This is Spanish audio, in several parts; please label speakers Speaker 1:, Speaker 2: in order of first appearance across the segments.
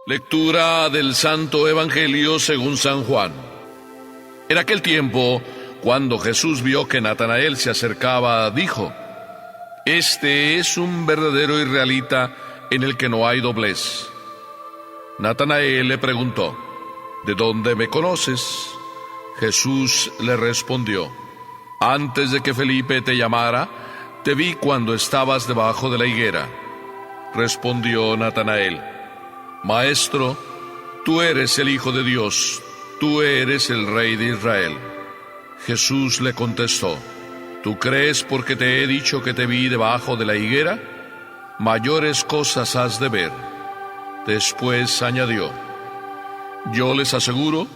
Speaker 1: Lectura del Santo Evangelio según San Juan. En aquel tiempo, cuando Jesús vio que Natanael se acercaba, dijo: Este es un verdadero israelita en el que no hay doblez. Natanael le preguntó: ¿De dónde me conoces? Jesús le respondió: Antes de que Felipe te llamara, te vi cuando estabas debajo de la higuera. Respondió Natanael: Maestro, tú eres el Hijo de Dios, tú eres el Rey de Israel. Jesús le contestó: ¿Tú crees porque te he dicho que te vi debajo de la higuera? Mayores cosas has de ver. Después añadió: Yo les aseguro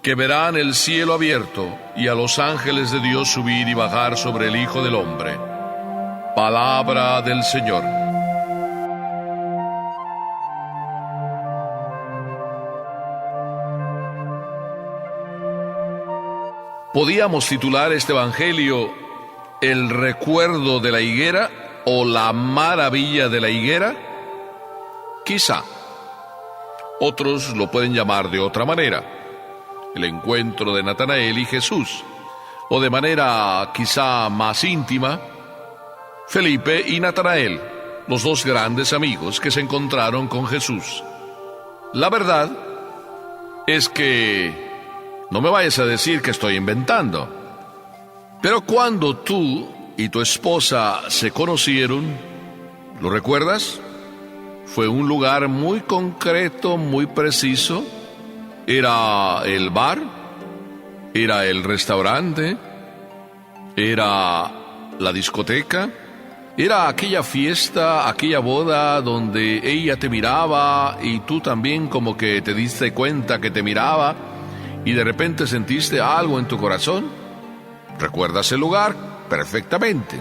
Speaker 1: que verán el cielo abierto y a los ángeles de Dios subir y bajar sobre el Hijo del Hombre. Palabra del Señor. Podíamos titular este evangelio El recuerdo de la higuera o La maravilla de la higuera. Quizá. Otros lo pueden llamar de otra manera: el encuentro de Natanael y Jesús. O de manera quizá más íntima, Felipe y Natanael, los dos grandes amigos que se encontraron con Jesús. La verdad es que no me vayas a decir que estoy inventando. Pero cuando tú y tu esposa se conocieron, ¿lo recuerdas? Fue un lugar muy concreto, muy preciso. Era el bar, era el restaurante, era la discoteca, era aquella fiesta, aquella boda donde ella te miraba y tú también como que te diste cuenta que te miraba. Y de repente sentiste algo en tu corazón. ¿Recuerdas el lugar? Perfectamente.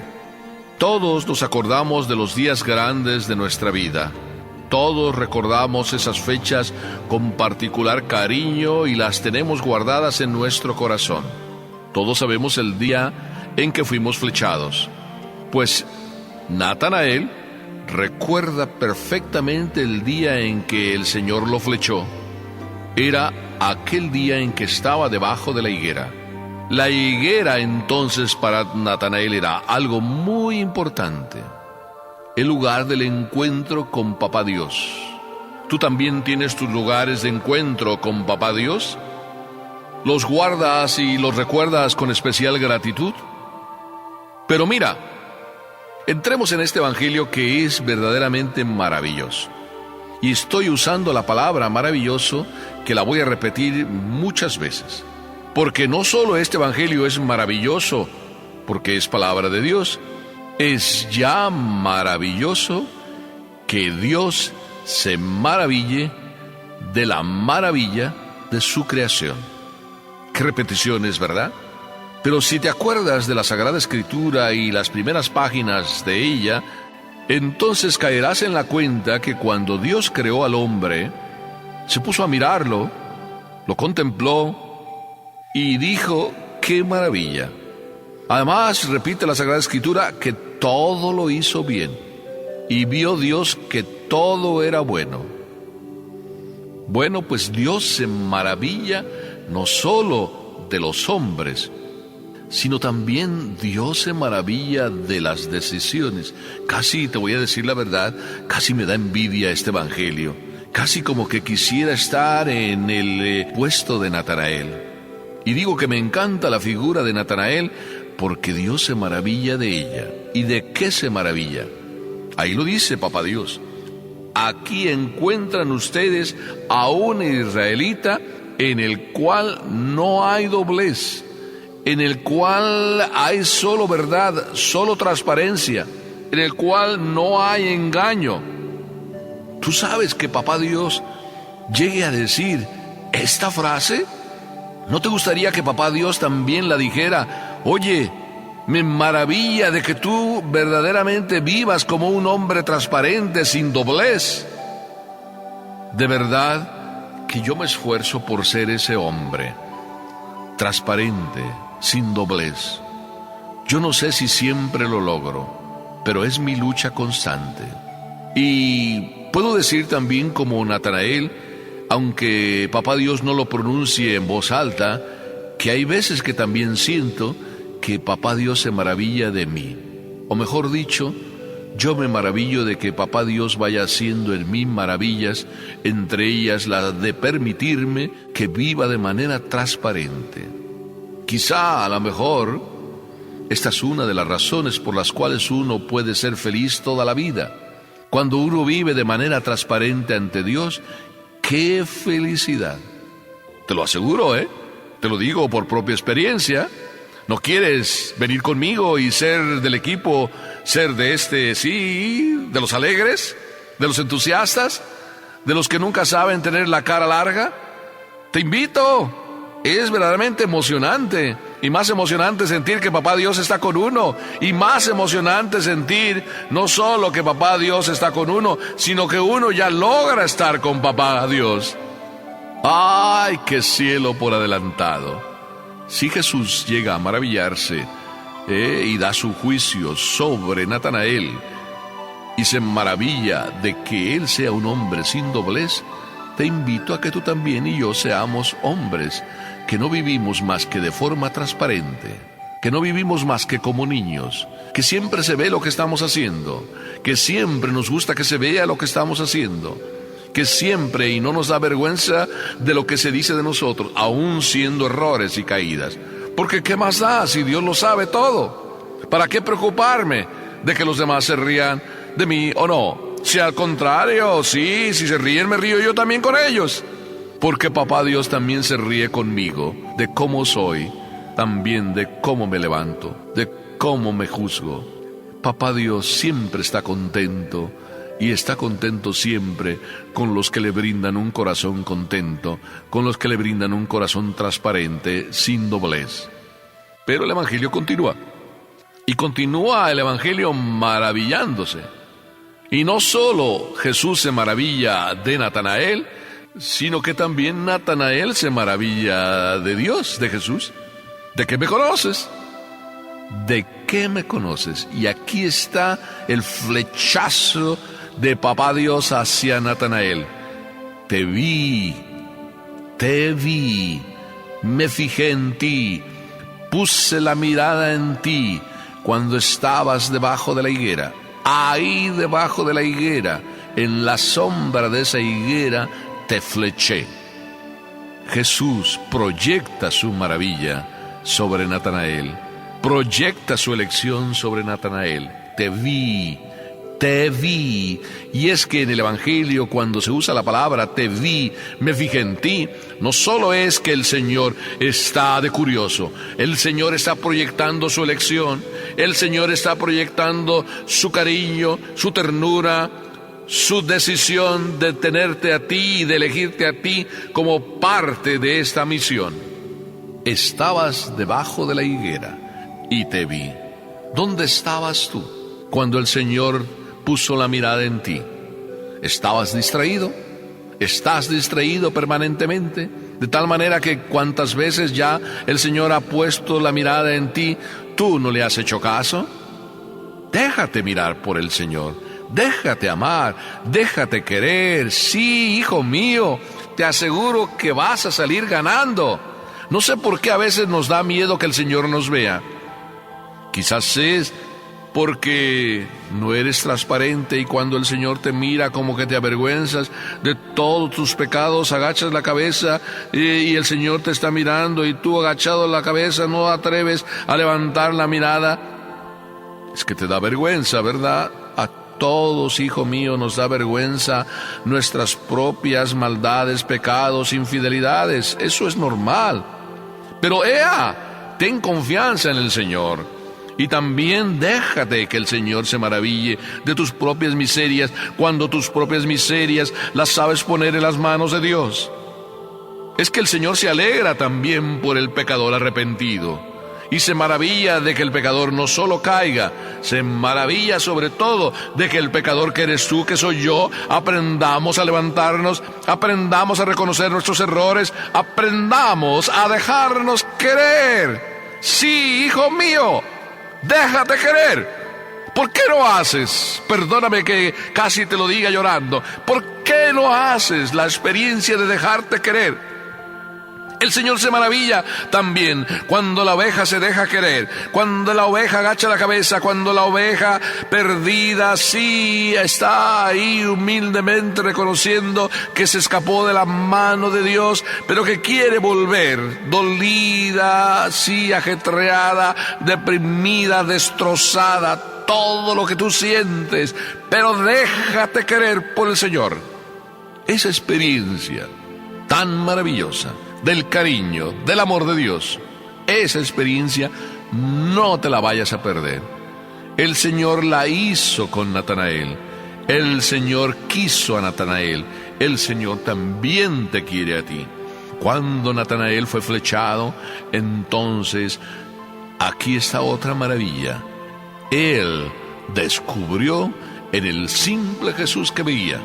Speaker 1: Todos nos acordamos de los días grandes de nuestra vida. Todos recordamos esas fechas con particular cariño y las tenemos guardadas en nuestro corazón. Todos sabemos el día en que fuimos flechados. Pues Natanael recuerda perfectamente el día en que el Señor lo flechó. Era aquel día en que estaba debajo de la higuera. La higuera entonces para Natanael era algo muy importante, el lugar del encuentro con Papá Dios. ¿Tú también tienes tus lugares de encuentro con Papá Dios? ¿Los guardas y los recuerdas con especial gratitud? Pero mira, entremos en este evangelio que es verdaderamente maravilloso. Y estoy usando la palabra maravilloso, que la voy a repetir muchas veces. Porque no solo este evangelio es maravilloso, porque es palabra de Dios, es ya maravilloso que Dios se maraville de la maravilla de su creación. Qué repeticiones, ¿verdad? Pero si te acuerdas de la Sagrada Escritura y las primeras páginas de ella, entonces caerás en la cuenta que cuando Dios creó al hombre, se puso a mirarlo, lo contempló y dijo: ¡qué maravilla! Además, repite la Sagrada Escritura que todo lo hizo bien. Y vio Dios que todo era bueno. Bueno, pues Dios se maravilla no solo de los hombres, sino también Dios se maravilla de las decisiones. Casi, te voy a decir la verdad, casi me da envidia este evangelio. Casi como que quisiera estar en el puesto de Natanael. Y digo que me encanta la figura de Natanael porque Dios se maravilla de ella. ¿Y de qué se maravilla? Ahí lo dice Papá Dios: aquí encuentran ustedes a un israelita en el cual no hay doblez, en el cual hay solo verdad, solo transparencia, en el cual no hay engaño. ¿Tú sabes que Papá Dios llegue a decir esta frase? ¿No te gustaría que Papá Dios también la dijera? Oye, me maravilla de que tú verdaderamente vivas como un hombre transparente, sin doblez. De verdad que yo me esfuerzo por ser ese hombre, transparente, sin doblez. Yo no sé si siempre lo logro, pero es mi lucha constante. Y puedo decir también como Natanael aunque Papá Dios no lo pronuncie en voz alta, que hay veces que también siento que Papá Dios se maravilla de mí. O mejor dicho, yo me maravillo de que Papá Dios vaya haciendo en mí maravillas, entre ellas la de permitirme que viva de manera transparente. Quizá, a lo mejor, esta es una de las razones por las cuales uno puede ser feliz toda la vida. Cuando uno vive de manera transparente ante Dios, ¡qué felicidad! Te lo aseguro, Te lo digo por propia experiencia. ¿No quieres venir conmigo y ser del equipo, ser de de los alegres, de los entusiastas, de los que nunca saben tener la cara larga? Te invito. Es verdaderamente emocionante, y más emocionante sentir que Papá Dios está con uno, y más emocionante sentir no solo que Papá Dios está con uno, sino que uno ya logra estar con Papá Dios. ¡Ay, qué cielo por adelantado! Si Jesús llega a maravillarse y da su juicio sobre Natanael y se maravilla de que él sea un hombre sin doblez, te invito a que tú también y yo seamos hombres que no vivimos más que de forma transparente, que no vivimos más que como niños, que siempre se ve lo que estamos haciendo, que siempre nos gusta que se vea lo que estamos haciendo, que siempre y no nos da vergüenza de lo que se dice de nosotros, aún siendo errores y caídas. Porque ¿qué más da si Dios lo sabe todo? ¿Para qué preocuparme de que los demás se rían de mí o no? Si al contrario, sí, si se ríen me río yo también con ellos. Porque Papá Dios también se ríe conmigo de cómo soy, también de cómo me levanto, de cómo me juzgo. Papá Dios siempre está contento. Y está contento siempre con los que le brindan un corazón contento, con los que le brindan un corazón transparente, sin doblez. Pero el Evangelio continúa. Y continúa el Evangelio maravillándose. Y no solo Jesús se maravilla de Natanael, sino que también Natanael se maravilla de Dios, de Jesús. ¿De qué me conoces? ¿De qué me conoces? Y aquí está el flechazo de Papá Dios hacia Natanael. Te vi, me fijé en ti, puse la mirada en ti cuando estabas debajo de la higuera. Ahí debajo de la higuera, en la sombra de esa higuera, te fleché. Jesús proyecta su maravilla sobre Natanael, proyecta su elección sobre Natanael. Te vi. Y es que en el Evangelio, cuando se usa la palabra te vi, me fijé en ti, no solo es que el Señor está de curioso, el Señor está proyectando su elección, el Señor está proyectando su cariño, su ternura, su decisión de tenerte a ti y de elegirte a ti como parte de esta misión. Estabas debajo de la higuera y te vi. ¿Dónde estabas tú cuando el Señor puso la mirada en ti? ¿Estabas distraído? ¿Estás distraído permanentemente? De tal manera que cuantas veces ya el Señor ha puesto la mirada en ti, ¿tú no le has hecho caso? Déjate mirar por el Señor, déjate amar, déjate querer. Sí, hijo mío, te aseguro que vas a salir ganando. No sé por qué a veces nos da miedo que el Señor nos vea. Quizás es porque no eres transparente y cuando el Señor te mira como que te avergüenzas de todos tus pecados, agachas la cabeza y el Señor te está mirando y tú agachado la cabeza no atreves a levantar la mirada. Es que te da vergüenza, ¿verdad? A todos, hijo mío, nos da vergüenza nuestras propias maldades, pecados, infidelidades. Eso es normal. Pero ten confianza en el Señor. Y también déjate que el Señor se maraville de tus propias miserias cuando tus propias miserias las sabes poner en las manos de Dios. Es que el Señor se alegra también por el pecador arrepentido y se maravilla de que el pecador no solo caiga, se maravilla sobre todo de que el pecador que eres tú, que soy yo, aprendamos a levantarnos, aprendamos a reconocer nuestros errores, aprendamos a dejarnos querer. Sí, hijo mío, déjate querer. ¿Por qué no haces? Perdóname que casi te lo diga llorando. ¿Por qué qué no haces la experiencia de dejarte querer? El Señor se maravilla también cuando la oveja se deja querer, cuando la oveja agacha la cabeza, cuando la oveja perdida sí está ahí humildemente reconociendo que se escapó de la mano de Dios, pero que quiere volver, dolida, sí, ajetreada, deprimida, destrozada, todo lo que tú sientes, pero déjate querer por el Señor. Esa experiencia tan maravillosa del cariño, del amor de Dios, esa experiencia no te la vayas a perder. El Señor la hizo con Natanael. El Señor quiso a Natanael. El Señor también te quiere a ti. Cuando Natanael fue flechado, entonces aquí está otra maravilla. Él descubrió en el simple Jesús que veía,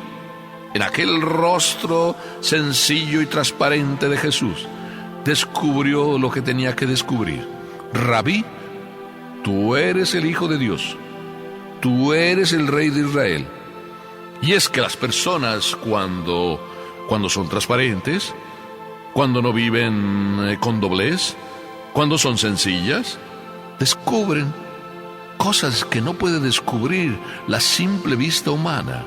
Speaker 1: en aquel rostro sencillo y transparente de Jesús, descubrió lo que tenía que descubrir. Rabí, tú eres el Hijo de Dios, tú eres el Rey de Israel. Y es que las personas cuando son transparentes, cuando no viven con doblez, cuando son sencillas, descubren cosas que no puede descubrir la simple vista humana.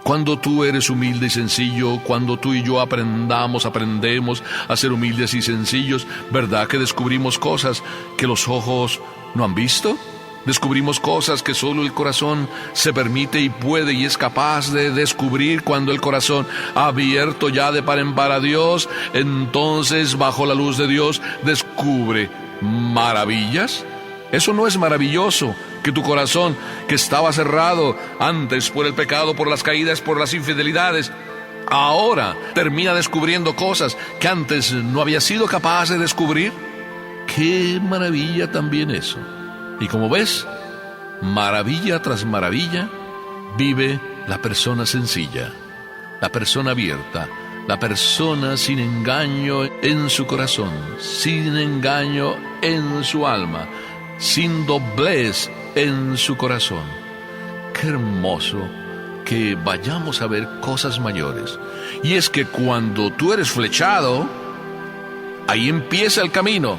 Speaker 1: Cuando tú eres humilde y sencillo, cuando tú y yo aprendemos a ser humildes y sencillos, ¿verdad que descubrimos cosas que los ojos no han visto? Descubrimos cosas que solo el corazón se permite y puede y es capaz de descubrir. Cuando el corazón ha abierto ya de par en par a Dios, entonces bajo la luz de Dios descubre maravillas. ¿Eso no es maravilloso? Que tu corazón, que estaba cerrado antes por el pecado, por las caídas, por las infidelidades, ahora termina descubriendo cosas que antes no había sido capaz de descubrir. ¡Qué maravilla también eso! Y como ves, maravilla tras maravilla vive la persona sencilla, la persona abierta, la persona sin engaño en su corazón, sin engaño en su alma, sin doblez en su corazón. Qué hermoso que vayamos a ver cosas mayores. Y es que cuando tú eres flechado, ahí empieza el camino.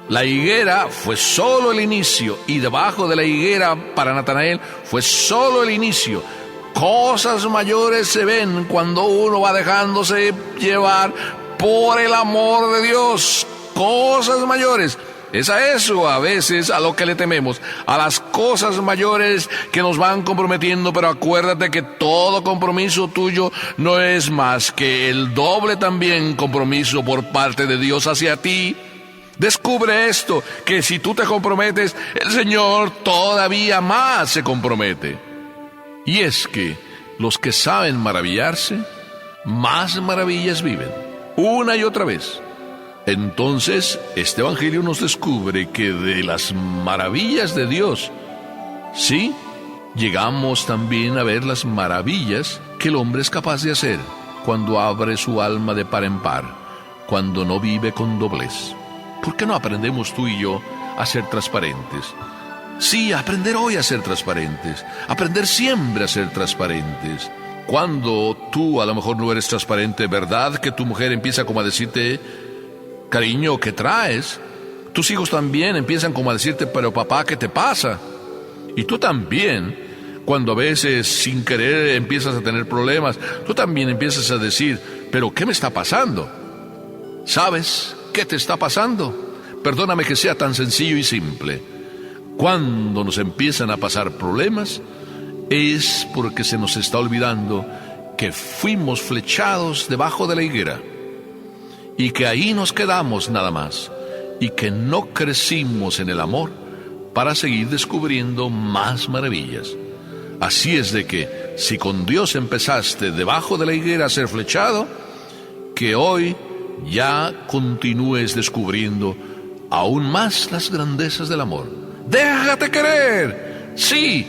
Speaker 1: La higuera fue solo el inicio, y debajo de la higuera para Natanael fue solo el inicio. Cosas mayores se ven cuando uno va dejándose llevar por el amor de Dios. Cosas mayores. Es a eso a veces a lo que le tememos, a las cosas mayores que nos van comprometiendo, pero acuérdate que todo compromiso tuyo no es más que el doble también compromiso por parte de Dios hacia ti. Descubre esto, que si tú te comprometes, el Señor todavía más se compromete. Y es que los que saben maravillarse, más maravillas viven, una y otra vez. Entonces, este Evangelio nos descubre que de las maravillas de Dios, sí, llegamos también a ver las maravillas que el hombre es capaz de hacer cuando abre su alma de par en par, cuando no vive con doblez. ¿Por qué no aprendemos tú y yo a ser transparentes? Sí, aprender hoy a ser transparentes, aprender siempre a ser transparentes. Cuando tú a lo mejor no eres transparente, ¿verdad? Que tu mujer empieza como a decirte: cariño, ¿qué traes? Tus hijos también empiezan como a decirte: pero papá, ¿qué te pasa? Y tú también, cuando a veces sin querer empiezas a tener problemas, tú también empiezas a decir: pero ¿qué me está pasando? ¿Sabes qué te está pasando? Perdóname que sea tan sencillo y simple. Cuando nos empiezan a pasar problemas, es porque se nos está olvidando que fuimos flechados debajo de la higuera, y que ahí nos quedamos nada más, y que no crecimos en el amor para seguir descubriendo más maravillas. Así es de que, si con Dios empezaste debajo de la higuera a ser flechado, que hoy ya continúes descubriendo aún más las grandezas del amor. ¡Déjate querer! Sí,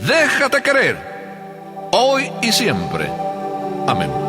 Speaker 1: déjate querer, hoy y siempre. Amén.